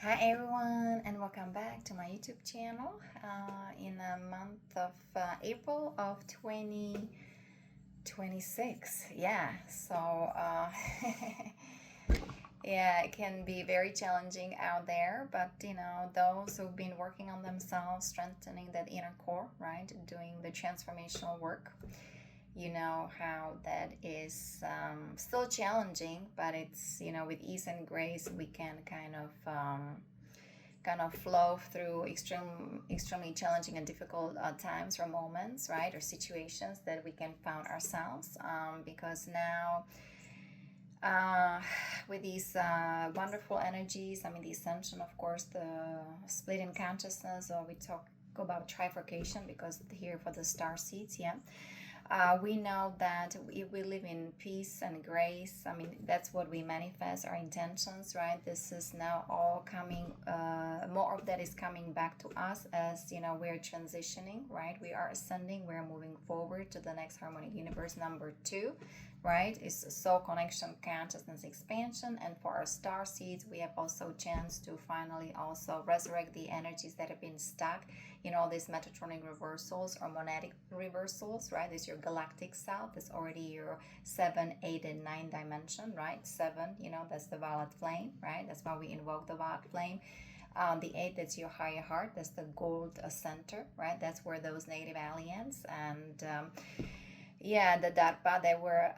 Hi everyone, and welcome back to my YouTube channel in the month of April of 2026. Yeah, so yeah, it can be very challenging out there, but those who've been working on themselves, strengthening that inner core, right, doing the transformational work, you know how that is still challenging, but it's with ease and grace we can kind of flow through extremely challenging and difficult times or moments, right, or situations that we can find ourselves, because now with these wonderful energies, the ascension, of course, the split in consciousness, or we talk about trifurcation because here for the star seeds, we know that if we live in peace and grace, that's what we manifest, our intentions, right? This is now all coming, more of that is coming back to us as, we're transitioning, right? We are ascending, we're moving forward to the next harmonic universe number 2, right? It's soul connection, consciousness expansion. And for our star seeds, we have also chance to finally also resurrect the energies that have been stuck, all these metatronic reversals or monadic reversals, right? This is your galactic self. It's already your 7, 8, and 9 dimension, right? 7, that's the violet flame, right? That's why we invoke the violet flame. The 8, that's your higher heart. That's the gold center, right? That's where those native aliens and the DARPA, they were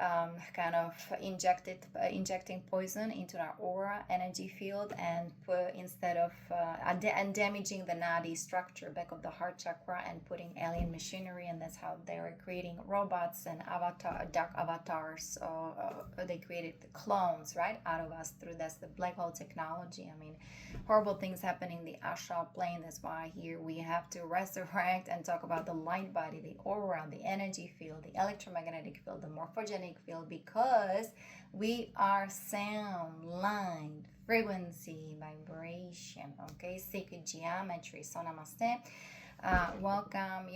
kind of injecting poison into our aura energy field, and instead of and damaging the nadi structure back of the heart chakra and putting alien machinery, and that's how they were creating robots and dark avatars. They created clones, right, out of us through that's the black hole technology. Horrible things happening in the astral plane. That's why here we have to resurrect and talk about the light body, the aura, the energy field, the electromagnetic field, the morphogenic field, because we are sound, line, frequency, vibration, okay, sacred geometry. So namaste. Welcome.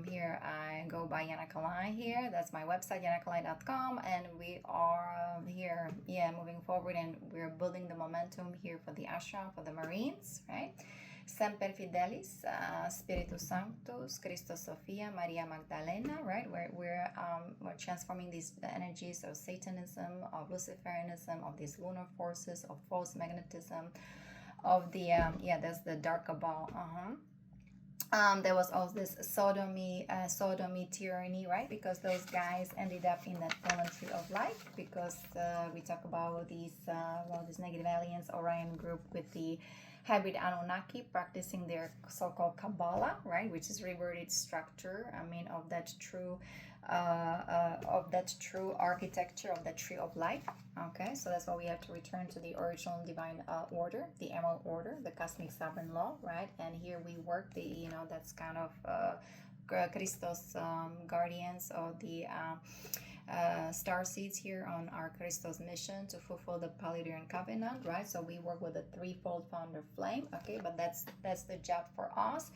Here I go by Yana here. That's my website, yanakalai.com, and we are here, moving forward, and we're building the momentum here for the Ashram, for the Marines, right? Semper Fidelis, Spiritus Sanctus, CHRISTOS, SOPHIA, Maria Magdalena, right? We're transforming the energies of Satanism, of Luciferianism, of these lunar forces, of false magnetism, of the that's the dark cabal. There was all this sodomy tyranny, right? Because those guys ended up in that fallen tree of life, because we talk about these negative aliens, Orion group with the hybrid Anunnaki practicing their so-called Kabbalah, right? Which is reverted structure, of that true architecture of the tree of life. Okay, so that's why we have to return to the original divine order, the emerald order, the cosmic sovereign law, right? And here we work the that's kind of Christos guardians of the star seeds here on our Christos mission to fulfill the Pallidian covenant, right? So we work with a threefold founder flame, okay, but that's the job for us,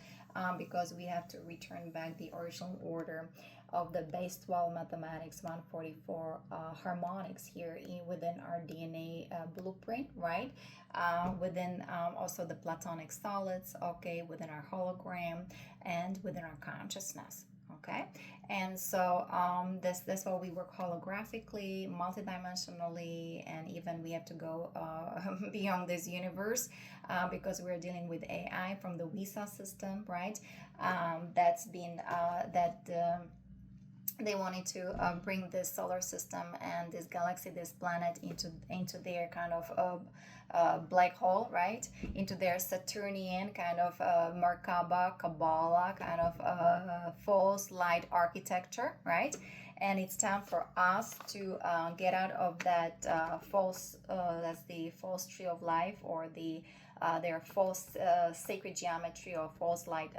because we have to return back the original order of the base 12 mathematics 144 harmonics here within our DNA blueprint, right? Within also the platonic solids, okay, within our hologram and within our consciousness. Okay, and so that's why we work holographically, multidimensionally, and even we have to go beyond this universe, because we're dealing with AI from the Visa system, right? That's been they wanted to bring this solar system and this galaxy, this planet into their kind of black hole, right? Into their Saturnian kind of Merkaba, Kabbalah kind of false light architecture, right? And it's time for us to get out of that false, that's the false tree of life, or their false sacred geometry, or false light,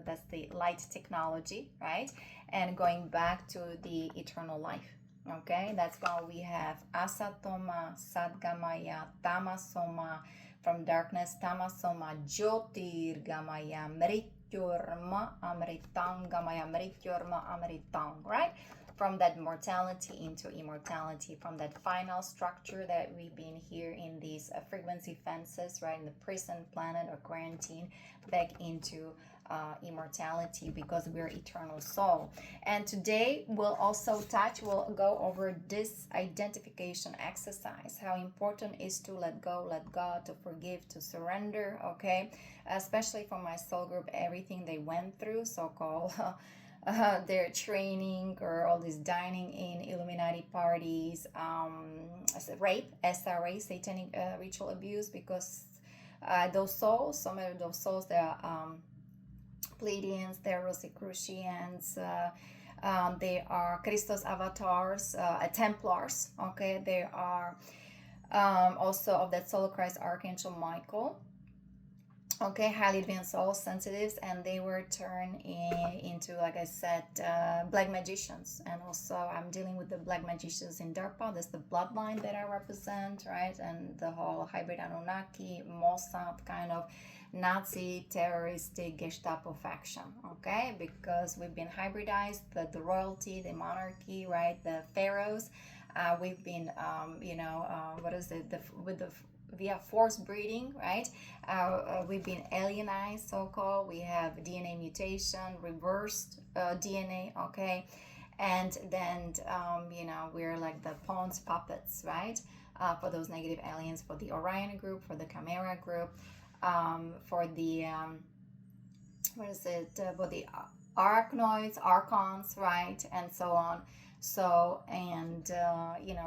that's the light technology, right? And going back to the eternal life. Okay, that's why we have ASATOMA, GAMAYA, TAMASO, from darkness, TAMASO, JYOTIR, GAMAYA, MRITYOR, AMRITAM, GAMAYA, MRITYOR, AMRITAM, right? from that mortality into immortality, from that final structure that we've been here in these frequency fences, right, in the prison planet or quarantine, back into immortality, because we're eternal soul. And today we'll we'll go over this identification exercise, how important it is to let go, let God, to forgive, to surrender, okay? Especially for my soul group, everything they went through, so-called their training, or all this dining in Illuminati parties, rape, SRA, satanic ritual abuse, because those souls, some of those souls, they are Pleiadians, they're Rosicrucians, they are Christos avatars, Templars, okay? They are also of that soul of Christ, Archangel Michael, okay, highly advanced soul sensitives, and they were turned into, like I said, black magicians. And also I'm dealing with the black magicians in DARPA. That's the bloodline that I represent, right? And the whole hybrid Anunnaki, Mossad kind of Nazi terroristic Gestapo faction, okay? Because we've been hybridized, the royalty, the monarchy, right? The pharaohs, we've been via forced breeding, right? We've been alienized, so-called. We have DNA mutation, reversed DNA, okay? And then we're like the pawns, puppets, right? For those negative aliens, for the Orion group, for the Chimera group, for the for the arachnoids, archons, right, and so on. So, and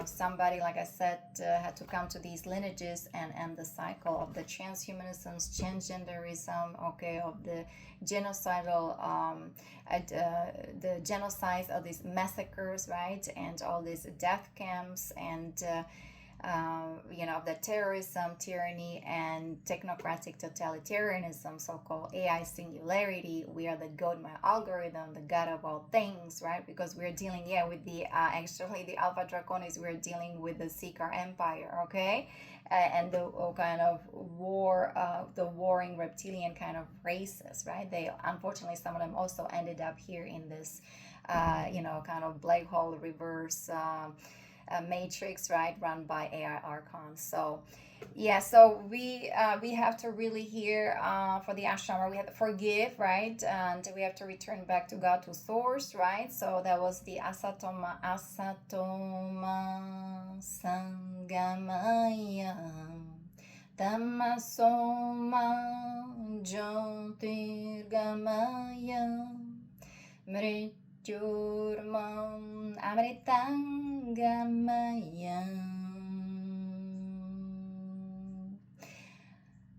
somebody, like I said, had to come to these lineages and end the cycle of the transhumanisms, transgenderism, okay, of the genocidal, the genocides, of these massacres, right, and all these death camps, and the terrorism, tyranny, and technocratic totalitarianism, so-called AI singularity. We are the God algorithm, the God of all things, right? Because we're dealing, with the, actually, the Alpha Draconis, we're dealing with the Seeker Empire, okay? And the kind of war, the warring reptilian kind of races, right? They, unfortunately, some of them also ended up here in this, kind of black hole reverse, matrix, right, run by AI archons. So so we have to really hear for the Ashram, we have to forgive, right, and we have to return back to God, to source, right? So that was the ASATOMA GAMAYA TAMASO JYOTIR GAMAYA MRITYOR AMRITAM GAMAYA.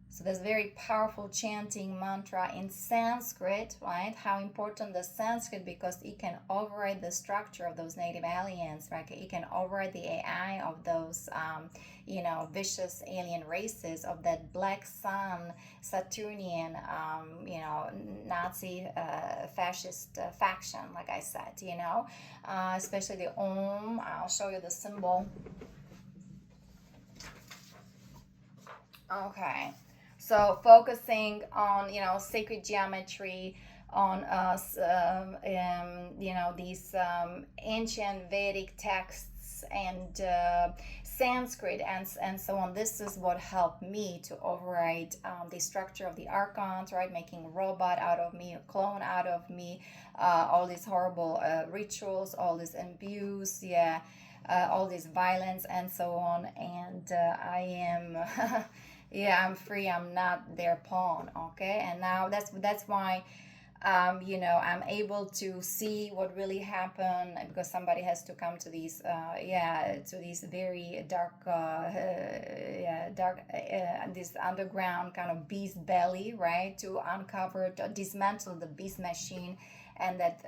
So this very powerful chanting mantra in Sanskrit, right? How important the Sanskrit, because it can override the structure of those native aliens, right? It can override the AI of those, vicious alien races, of that black sun, Saturnian, Nazi, fascist faction, like I said, especially the Om. I'll show you the symbol. Okay. So focusing on, sacred geometry, on these ancient Vedic texts and Sanskrit and so on. This is what helped me to override the structure of the archons, right? Making a robot out of me, a clone out of me, all these horrible rituals, all this abuse, all this violence and so on. And I am... I'm free. I'm not their pawn, okay? And now that's why, I'm able to see what really happened, because somebody has to come to these, to these very dark, this underground kind of beast belly, right? To uncover, to dismantle the beast machine, and that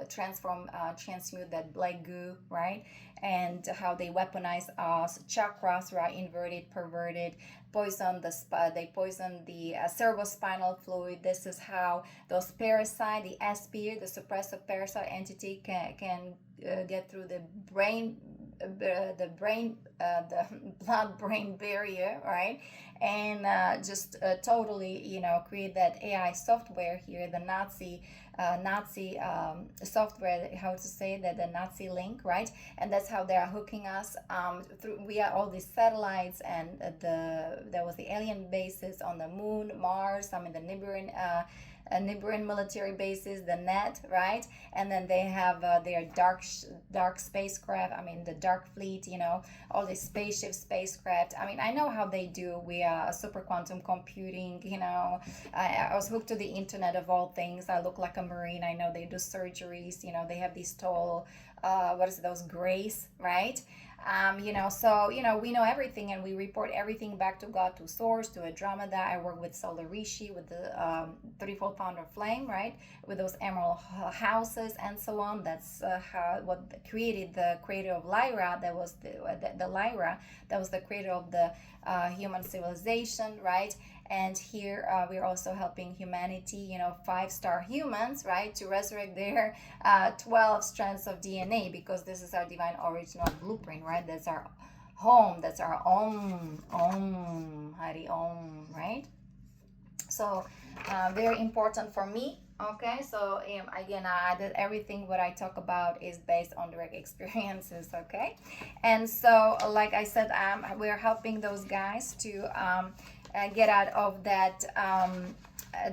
transmute that black goo, right? And how they weaponize us, chakras, right? Inverted, perverted, poison they poison the cerebrospinal fluid. This is how those parasite, the SPIR, the suppressive parasite entity, can get through the brain, the blood-brain barrier, right? And just totally, create that AI software here, the Nazi Nazi software, how to say that, the Nazi link, right? And that's how they are hooking us through via all these satellites, and there was the alien bases on the moon, Mars, I mean the Nibiran military bases, the net, right? And then they have their dark spacecraft, I mean the dark fleet, you know, all these spacecraft. I mean, I know how they do. We are super quantum computing, you know. I was hooked to the internet of all things. I look like a Marine. I know they do surgeries, you know, they have these tall what is it, those grays, right? You know, so, you know, we know everything, and we report everything back to God, to Source, to Andromeda. I work with Solar Rishi, with the threefold founder flame, right? With those emerald houses and so on. That's what created the creator of Lyra. That was the Lyra. That was the creator of the human civilization, right? And here we're also helping humanity, you know, 5-star humans, right, to resurrect their 12 strands of DNA, because this is our divine original blueprint, right? That's our home. That's our Om, Hari Om, right? So very important for me. Okay, so again, everything what I talk about is based on direct experiences. Okay, and so like I said, we're helping those guys to get out of that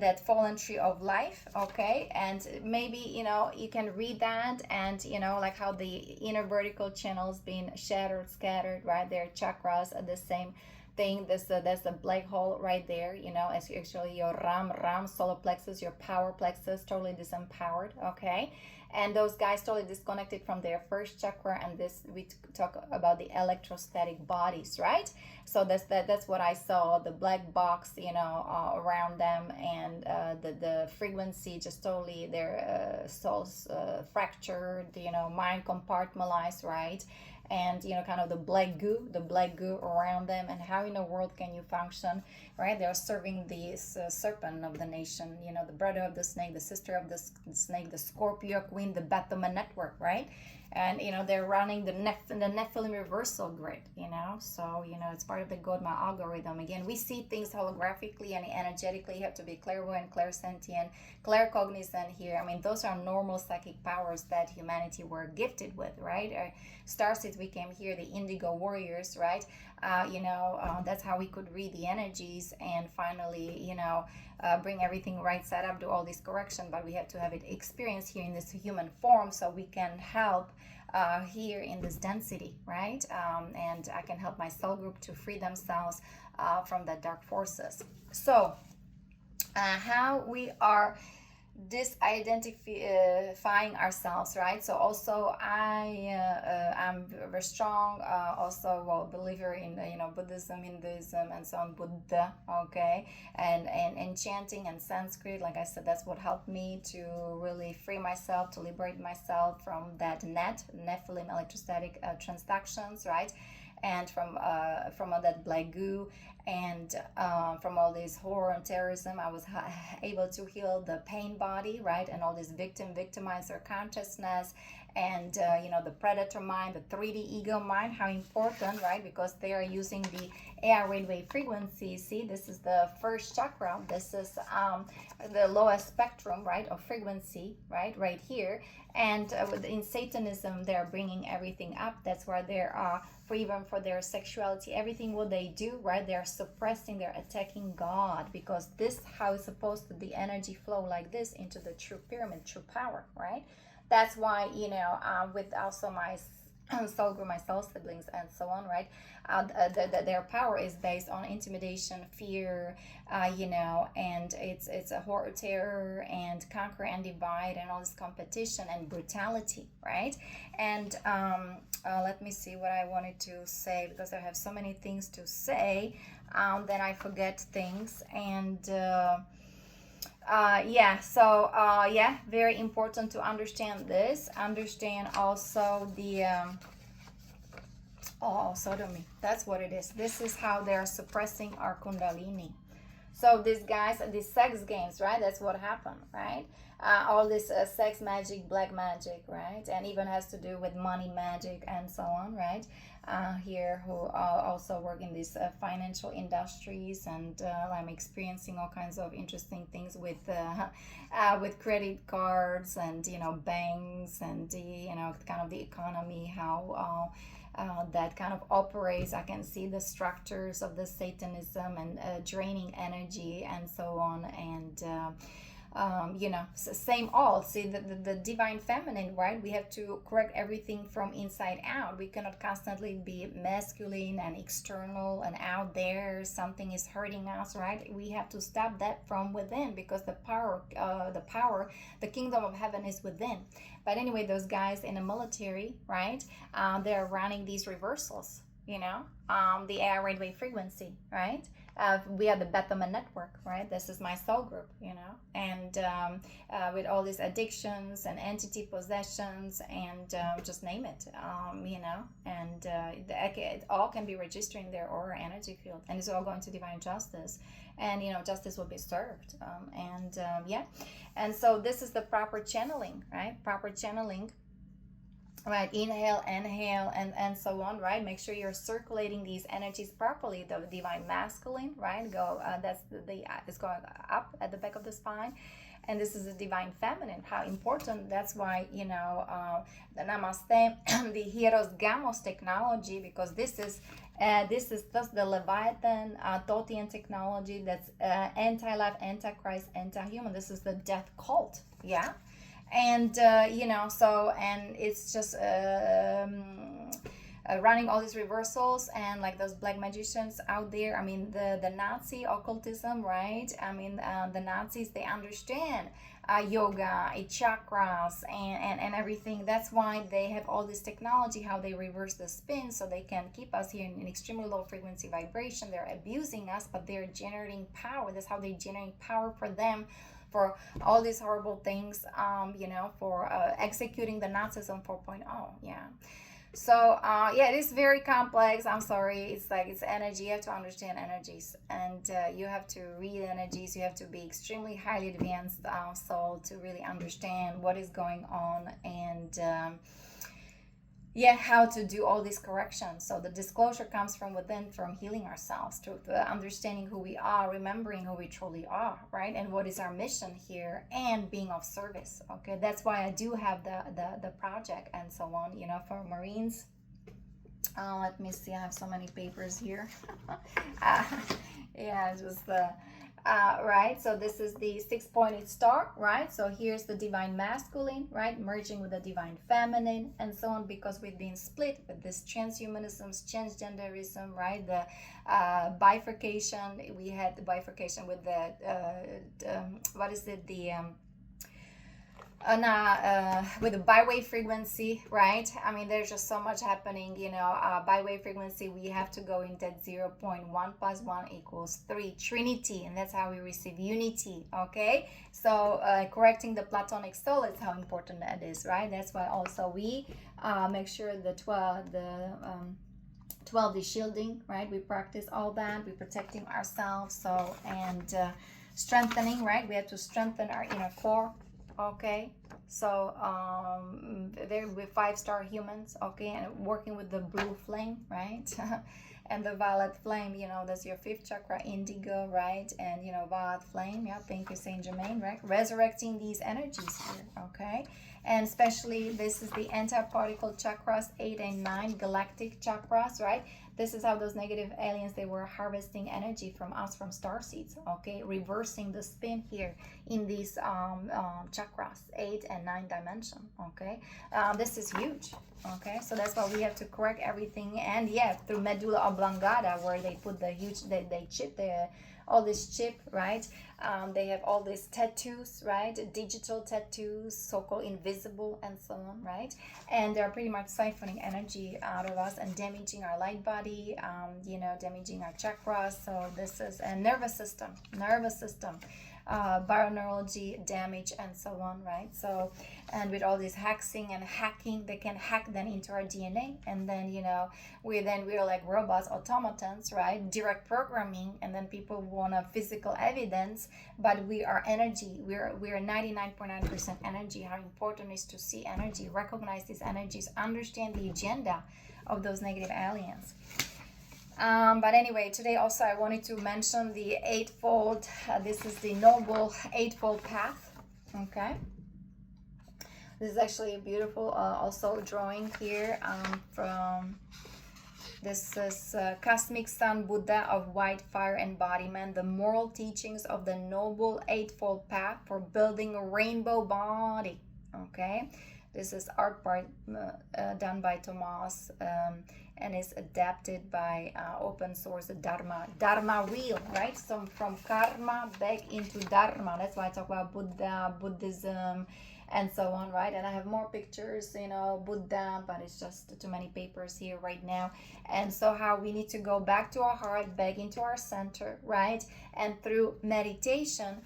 that fallen tree of life. Okay, and maybe, you know, you can read that, and you know, like how the inner vertical channels being shattered, scattered, right? Their chakras are the same thing. That's a black hole right there, you know. It's actually your ram solar plexus, your power plexus, totally disempowered. Okay, and those guys totally disconnected from their first chakra, and this we talk about the electrostatic bodies, right? So that's what I saw, the black box, you know, around them, and the frequency just totally their souls fractured, you know, mind compartmentalized, right? And you know, kind of the black goo around them. And how in the world can you function, right? They're serving the serpent of the nation, you know, the brother of the snake, the sister of the snake, the Scorpio queen, the Baphomet network, right? And you know, they're running the Nephilim reversal grid, you know. So you know, it's part of the Godma algorithm. Again, we see things holographically and energetically. You have to be clairvoyant, clairsentient, claircognizant here. I mean, those are normal psychic powers that humanity were gifted with, right? Starseeds, we came here, the indigo warriors, right? You know, that's how we could read the energies, and finally, you know, bring everything right side up, do all this correction. But we have to have it experienced here in this human form, so we can help here in this density, right? And I can help my cell group to free themselves from the dark forces. So how we are disidentifying ourselves, right? So also I'm very strong also believer in you know, Buddhism, Hinduism, and so on, Buddha. Okay, and chanting and Sanskrit, like I said, that's what helped me to really free myself, to liberate myself from that Nephilim electrostatic transactions, right? And from all that black goo, and from all this horror and terrorism. I was able to heal the pain body, right? And all this victimizer consciousness, and you know, the predator mind, the 3D ego mind. How important, right? Because they are using the AI wave frequency. See, this is the first chakra. This is the lowest spectrum, right, of frequency, right here. And in Satanism, they're bringing everything up. That's where they are, for even for their sexuality, everything what they do, right? They're suppressing, they're attacking God, because this how it's supposed to the energy flow like this into the true pyramid, true power, right? That's why, you know, with also my soul group, my soul siblings, and so on, right? Their power is based on intimidation, fear, you know, and it's a horror, terror, and conquer and divide, and all this competition and brutality, right? And let me see what I wanted to say, because I have so many things to say, then I forget things. And yeah, very important to understand this. Understand also the sodomy. That's what it is. This is how they're suppressing our kundalini. So these guys, these sex games, right? That's what happened, right? All this sex magic, black magic, right? And even has to do with money magic and so on, right? Here who also work in these financial industries, and I'm experiencing all kinds of interesting things with credit cards and banks and kind of the economy, how that kind of operates. I can see the structures of the Satanism and draining energy and so on, and same all. See, the divine feminine, right? We have to correct everything from inside out. We cannot constantly be masculine and external and out there. Something is hurting us, right? We have to stop that from within, because the power, the kingdom of heaven is within. But anyway, those guys in the military, right? They're running these reversals, the AI radio frequency, right? We are the Bethlehem network, right? This is my soul group, and with all these addictions and entity possessions and just name it, and it all can be registered in their aura energy field, and it's all going to divine justice, and justice will be served, and so this is the proper channeling, right? Proper channeling. Right, inhale, inhale, and so on, right? Make sure you're circulating these energies properly. The divine masculine, right? Go. That's it's going up at the back of the spine, and this is the divine feminine. How important? That's why the Namaste, the HIEROS-GAMOS technology, because this is thus the Leviathan Thotian technology. That's anti-life, anti-Christ, anti-human. This is the death cult. Yeah. And and it's just running all these reversals, and like those black magicians out there. I mean, the Nazi occultism, right? I mean, the Nazis, they understand yoga, chakras, and everything. That's why they have all this technology, how they reverse the spin, so they can keep us here in an extremely low frequency vibration. They're abusing us, but they're generating power. That's how they're generating power for them, for all these horrible things, for executing the Nazism 4.0. Yeah. So, it is very complex. I'm sorry. It's like, it's energy. You have to understand energies, and you have to read energies. You have to be extremely highly advanced soul to really understand what is going on, and how to do all these corrections. So the disclosure comes from within, from healing ourselves, to understanding who we are, remembering who we truly are, right? And what is our mission here, and being of service. Okay, that's why I do have the project and so on, for Marines. Let me see, I have so many papers here. Just the right, so this is the 6-pointed star, right? So here's the divine masculine, right, merging with the divine feminine, and so on, because we've been split with this transhumanism, transgenderism, right? The bifurcation. We had the bifurcation with the with the bi-wave frequency, right? I mean, there's just so much happening, bi-wave frequency. We have to go in that 0.1 + 1 = 3 Trinity, and that's how we receive unity. Okay, so correcting the Platonic soul is how important that is, right? That's why also we make sure the 12 the shielding, right? We practice all that. We're protecting ourselves, so, and strengthening, right? We have to strengthen our inner core. Okay, so there with 5-star humans, okay, and working with the blue flame, right? And the violet flame, that's your 5th chakra, indigo, right? And violet flame, yeah, thank you, Saint Germain, right? Resurrecting these energies here, okay? And especially this is the anti-particle chakras, 8 and 9 galactic chakras, right? This is how those negative aliens, they were harvesting energy from us, from star seeds, okay? Reversing the spin here in these chakras, 8 and 9 dimension, okay? This is huge, okay? So that's why we have to correct everything. And through medulla oblongata, where they put the huge, they chip all this chip, right? They have all these tattoos, right? Digital tattoos, so-called invisible, and so on, right? And they're pretty much siphoning energy out of us and damaging our light body, damaging our chakras. So this is a nervous system. bioneurology damage and so on, right? So, and with all this hexing and hacking, they can hack then into our DNA, and then we're like robots, automatons, right? Direct programming, and then people want a physical evidence, but we are energy. We're 99.9% energy. How important it is to see energy, recognize these energies, understand the agenda of those negative aliens. But anyway, today also I wanted to mention the eightfold. This is the noble eightfold path. Okay. This is actually a beautiful also drawing here from, this is Cosmic Sun Buddha of White Fire Embodiment, the moral teachings of the noble eightfold path for building a rainbow body. Okay. This is art by, done by Thomas, and is adapted by open source Dharma wheel, right? So from karma back into Dharma. That's why I talk about Buddha, Buddhism, and so on, right? And I have more pictures, Buddha, but it's just too many papers here right now. And so how we need to go back to our heart, back into our center, right? And through meditation,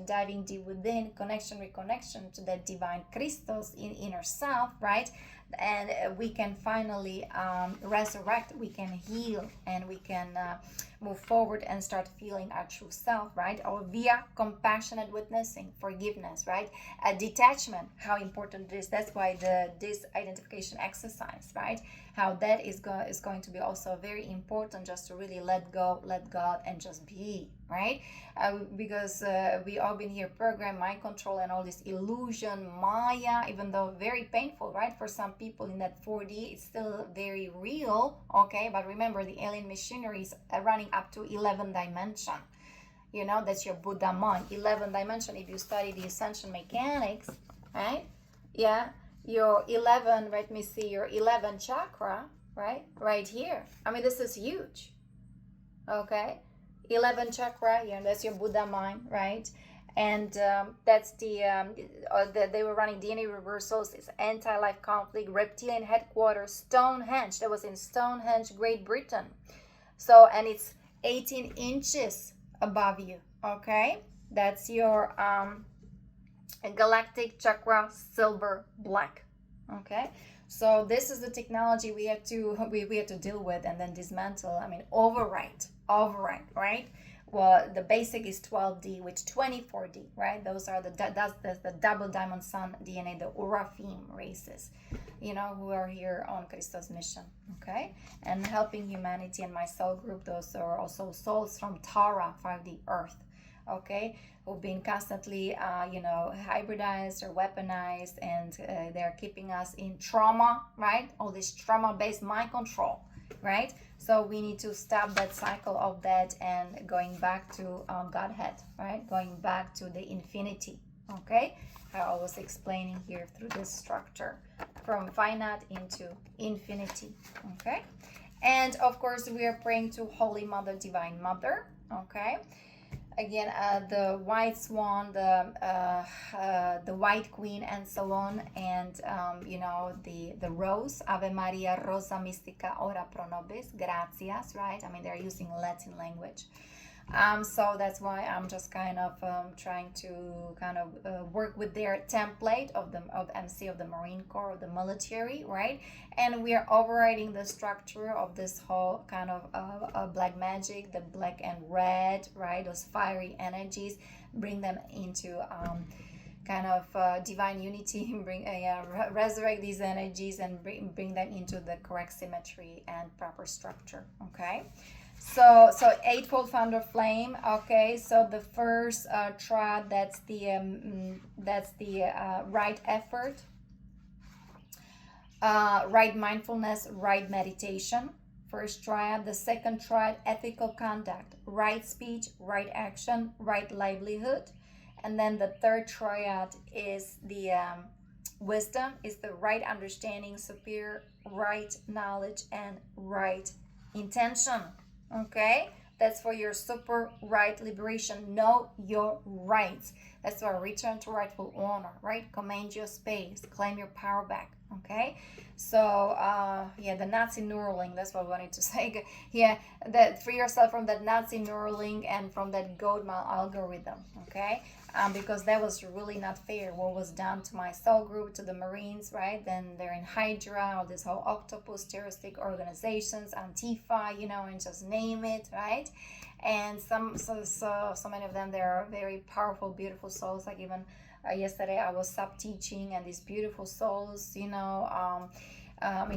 diving deep within, connection, reconnection to that divine Christos in inner self, right? And we can finally resurrect, we can heal, and we can move forward and start feeling our true self, right? Or via compassionate witnessing, forgiveness, right? Detachment, how important it is. That's why the disidentification exercise, right? How that is going to be also very important, just to really let go, let God, and just be, right? Because we all been here programmed, mind control, and all this illusion, Maya, even though very painful, right? For some people in that 4D, it's still very real, okay? But remember, the alien machinery is running up to 11 dimension. That's your Buddha mind, 11 dimension. If you study the ascension mechanics, right? Yeah, your 11, let me see, your 11 chakra, right here. I mean, this is huge, okay? 11 chakra, that's your Buddha mind, right? And that's they were running DNA reversals. It's anti-life conflict, reptilian headquarters, Stonehenge. That was in Stonehenge, Great Britain. So, and it's 18 inches above you, okay? That's your galactic chakra, silver black, okay? So this is the technology we had to deal with and then dismantle. I mean, overwrite, right? Well, the basic is 12D, which 24D, right? Those are that's the double diamond sun DNA, the Urafim races, who are here on Christos mission, okay? And helping humanity. And my soul group, those are also souls from Tara, 5D Earth, okay? Who've been constantly, hybridized or weaponized, and they're keeping us in trauma, right? All this trauma-based mind control, right? So we need to stop that cycle of that and going back to Godhead, right? Going back to the infinity, okay? I was explaining here through this structure, from finite into infinity, okay? And of course, we are praying to Holy Mother, Divine Mother, okay? Again, the white swan, the white queen, and so on, and the rose, Ave Maria, Rosa Mystica, ora pro nobis, gratias, right? I mean, they're using Latin language. So that's why I'm just kind of trying to work with their template of MC of the Marine Corps, of the military, right? And we are overriding the structure of this whole kind of black magic, the black and red, right? Those fiery energies, bring them into divine unity, resurrect these energies and bring them into the correct symmetry and proper structure, okay? So eightfold founder flame, okay? So the first triad, that's the right effort, right mindfulness, right meditation. First triad. The second triad, ethical conduct, right speech, right action, right livelihood. And then the third triad is the wisdom, is the right understanding, superior, right knowledge, and right intention. Okay, That's for your super right liberation. Know your rights. That's why return to rightful owner, right? Command your space, claim your power back. Okay, so yeah, the Nazi Neuralink, that's what I wanted to say. Yeah, that free yourself from that Nazi Neuralink and from that gold algorithm. Okay, because that was really not fair what was done to my cell group, to the Marines, right? Then they're in Hydra, all this whole octopus terroristic organizations, Antifa, you know, and just name it, right? And so many of them, they're very powerful, beautiful souls. Like even yesterday I was sub teaching, and these beautiful souls, you know,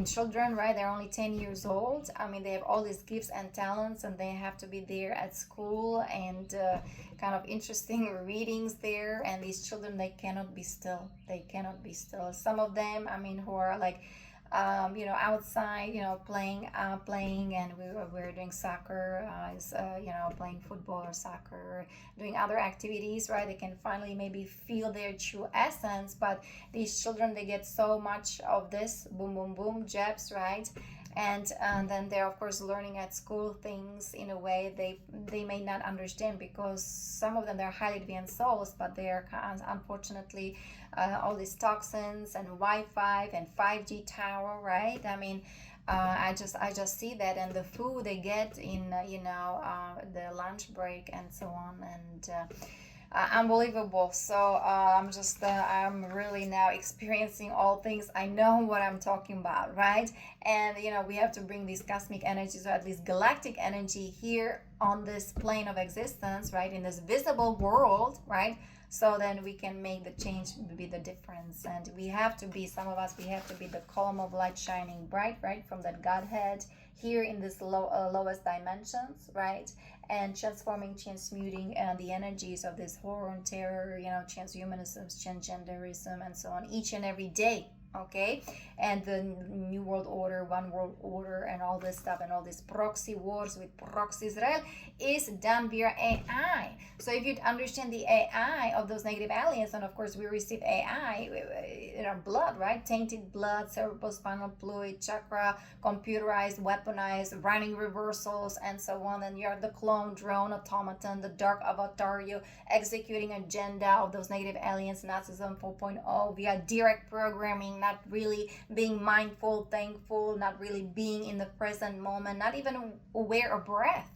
children, right? They're only 10 years old. I mean, they have all these gifts and talents, and they have to be there at school, and kind of interesting readings there. And these children, they cannot be still. They cannot be still. Some of them, I mean, who are like, you know, outside, you know, playing, and we were doing soccer, you know, playing football or soccer, or doing other activities, right? They can finally maybe feel their true essence. But these children, they get so much of this boom, boom, boom jabs, right? And then they're of course learning at school things in a way they may not understand, because some of them, they're highly advanced souls, but they are unfortunately all these toxins and Wi-Fi and 5G tower, right? I mean, I just see that, and the food they get in you know, the lunch break and so on, and unbelievable. So I'm really now experiencing all things. I know what I'm talking about, right? And you know, we have to bring these cosmic energies, or at least galactic energy, here on this plane of existence, right, in this visible world, right? So then we can make the change, be the difference. And we have to be, some of us, we have to be the column of light shining bright, right, from that Godhead here in this lowest dimensions, right? And transforming, transmuting the energies of this horror and terror, you know, transhumanism, transgenderism, and so on, each and every day. Okay, and the new world order, one world order, and all this stuff, and all these proxy wars with proxy Israel is done via AI. So if you understand the AI of those negative aliens, and of course we receive AI in our blood, right? Tainted blood, cerebrospinal fluid, chakra, computerized, weaponized, running reversals, and so on. And you're the clone, drone, automaton, the dark avatar, you executing agenda of those negative aliens, Nazism 4.0 via direct programming, not really being mindful, thankful, not really being in the present moment, not even aware of breath.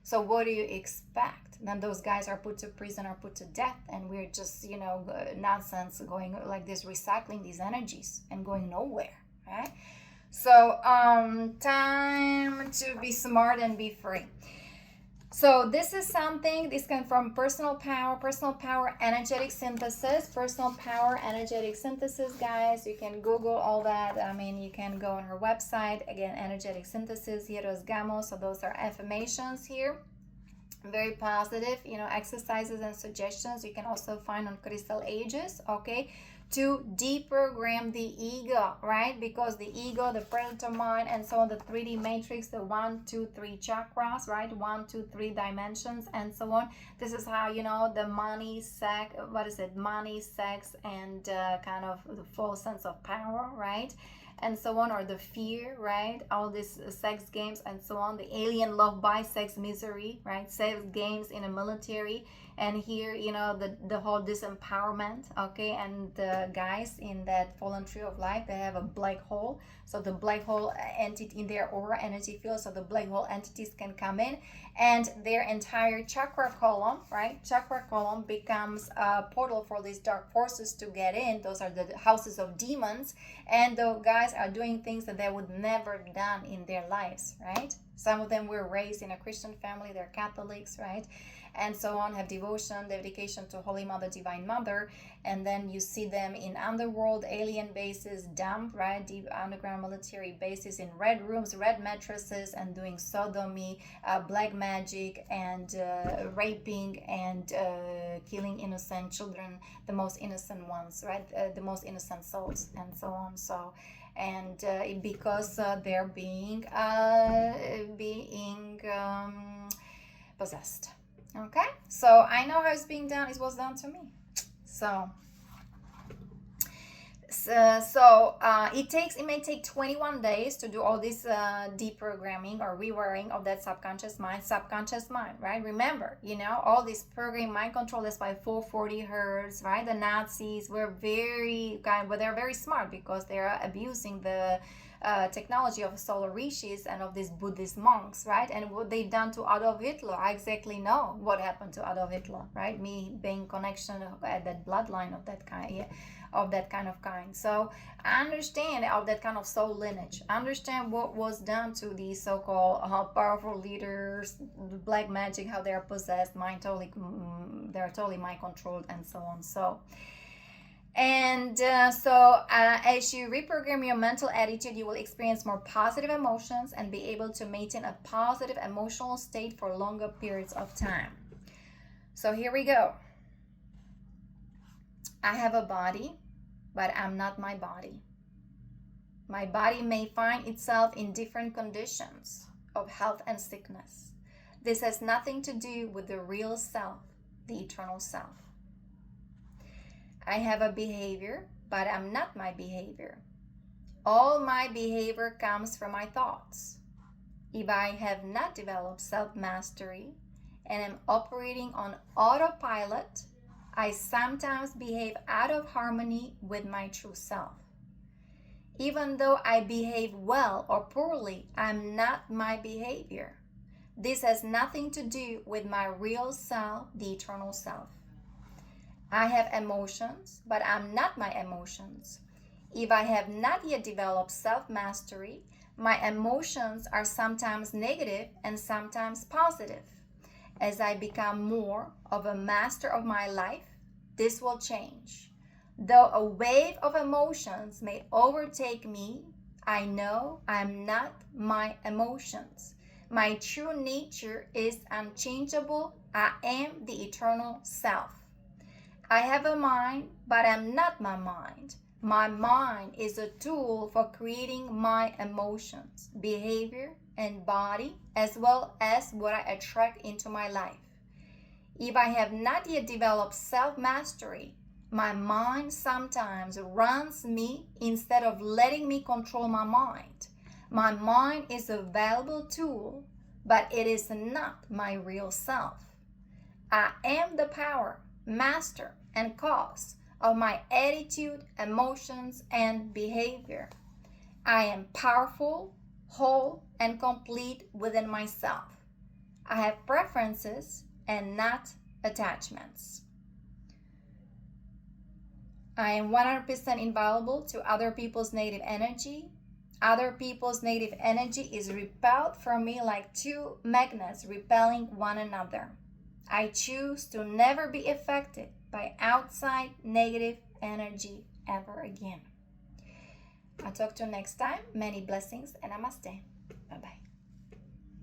So what do you expect? Then those guys are put to prison or put to death, and we're just, you know, nonsense going like this, recycling these energies and going nowhere, right? So time to be smart and be free. So this is something, this comes from personal power, energetic synthesis, guys. You can Google all that. I mean, you can go on her website. Again, energetic synthesis, HIEROS-GAMOS. So those are affirmations here. Very positive, you know, exercises and suggestions you can also find on Crystal Ages, okay? To deprogram the ego, right? Because the ego, the predator mind, and so on, the 3D matrix, the 1, 2, 3 chakras, right? 1, 2, 3 dimensions, and so on. This is how, you know, the money, sex, money, sex, and kind of the full sense of power, right? And so on, or the fear, right? All these sex games and so on, the alien love by sex misery, right? Sex games in a military, and here, you know, the whole disempowerment, okay? And the guys in that fallen tree of life, they have a black hole. So the black hole entity in their aura energy field, so the black hole entities can come in, and their entire chakra column, right? Chakra column becomes a portal for these dark forces to get in. Those are the houses of demons, and the guys are doing things that they would never done in their lives, right? Some of them were raised in a Christian family, they're Catholics, right? And so on, have devotion, dedication to Holy Mother, Divine Mother, and then you see them in underworld, alien bases, dump, right, deep underground military bases, in red rooms, red mattresses, and doing sodomy, black magic, and raping, and killing innocent children, the most innocent ones, right, the most innocent souls, and so on. So, and because they're being possessed. Okay, so I know how it's being done. It was done to me. So It may take 21 days to do all this deprogramming or rewiring of that subconscious mind, right? Remember, all this program mind control is by 440 hertz, right? The Nazis were they're very smart because they're abusing the technology of solar Rishis and of these Buddhist monks, right? And what they done to Adolf Hitler, I exactly know what happened to Adolf Hitler, right? Me being connection at that bloodline of that kind, yeah, of that kind. So I understand of that kind of soul lineage. I understand what was done to these so-called powerful leaders, black magic, how they are possessed, they're totally mind controlled, and so on. As you reprogram your mental attitude, you will experience more positive emotions and be able to maintain a positive emotional state for longer periods of time. So here we go. I have a body, but I'm not my body. My body may find itself in different conditions of health and sickness. This has nothing to do with the real self, the eternal self. I have a behavior, but I'm not my behavior. All my behavior comes from my thoughts. If I have not developed self-mastery and am operating on autopilot, I sometimes behave out of harmony with my true self. Even though I behave well or poorly, I'm not my behavior. This has nothing to do with my real self, the eternal self. I have emotions, but I'm not my emotions. If I have not yet developed self-mastery, my emotions are sometimes negative and sometimes positive. As I become more of a master of my life, this will change. Though a wave of emotions may overtake me, I know I'm not my emotions. My true nature is unchangeable. I am the eternal self. I have a mind, but I'm not my mind. My mind is a tool for creating my emotions, behavior, and body, as well as what I attract into my life. If I have not yet developed self-mastery, my mind sometimes runs me instead of letting me control my mind. My mind is a valuable tool, but it is not my real self. I am the power, master, and cause of my attitude, emotions, and behavior. I am powerful, whole, and complete within myself. I have preferences and not attachments. I am 100% inviolable to other people's native energy. Other people's native energy is repelled from me like two magnets repelling one another. I choose to never be affected by outside negative energy ever again. I'll talk to you next time. Many blessings and namaste.